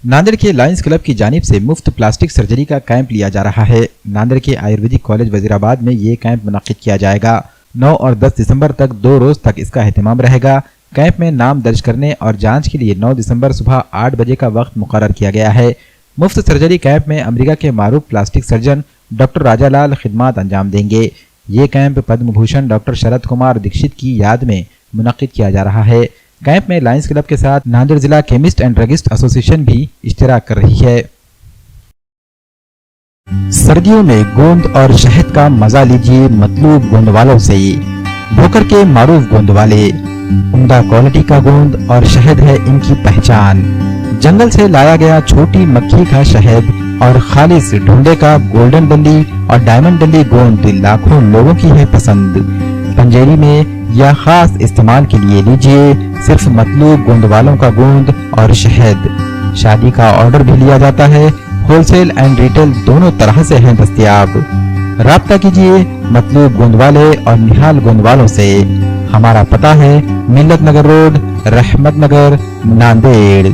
नांदेड़ के Lions club की जानिब से मुफ्त प्लास्टिक सर्जरी का कैंप लिया जा रहा है। नांदेड़ के आयुर्वेदिक कॉलेज वजीराबाद में ये कैंप मुनक्किद किया जाएगा। 9 और 10 दिसंबर तक 2 रोज तक इसका एहतमाम रहेगा। कैंप में नाम दर्ज करने और जांच के लिए 9 दिसंबर सुबह 8 बजे का वक्त मुकर्रर किया गया है। मुफ्त सर्जरी कैंप में अमेरिका के मारूफ प्लास्टिक सर्जन डॉक्टर राजालाल खिदमत अंजाम देंगे। ये कैंप पद्म भूषण डॉक्टर शरद कुमार दीक्षित की याद में मुनक्किद किया जा रहा है। कैंप में लायंस क्लब के साथ नांदेड़ जिला केमिस्ट एंड ड्रगिस्ट एसोसिएशन भी इश्तिराक कर रही है। सर्दियों में गोंद और शहद का मजा लीजिए मतलूब गोंद वालों से। भोकर के मारूफ गोंद वाले उम्दा क्वालिटी का गोंद और शहद है इनकी पहचान। जंगल से लाया गया छोटी मक्खी का शहद और खालिस ढूंढे का गोल्डन डंडी और डायमंड डंडी गोंद लाखों लोगों की है पसंद। पंजेरी में या खास इस्तेमाल के लिए लीजिए सिर्फ मतलूब गोंद वालों का गोंद और शहद। शादी का ऑर्डर भी लिया जाता है। होलसेल एंड रिटेल दोनों तरह से हैं दस्तयाब। राब्ता कीजिए मतलूब गोंद वाले और निहाल गोंद वालों से। हमारा पता है मिल्लत नगर रोड, रहमत नगर, नांदेड़।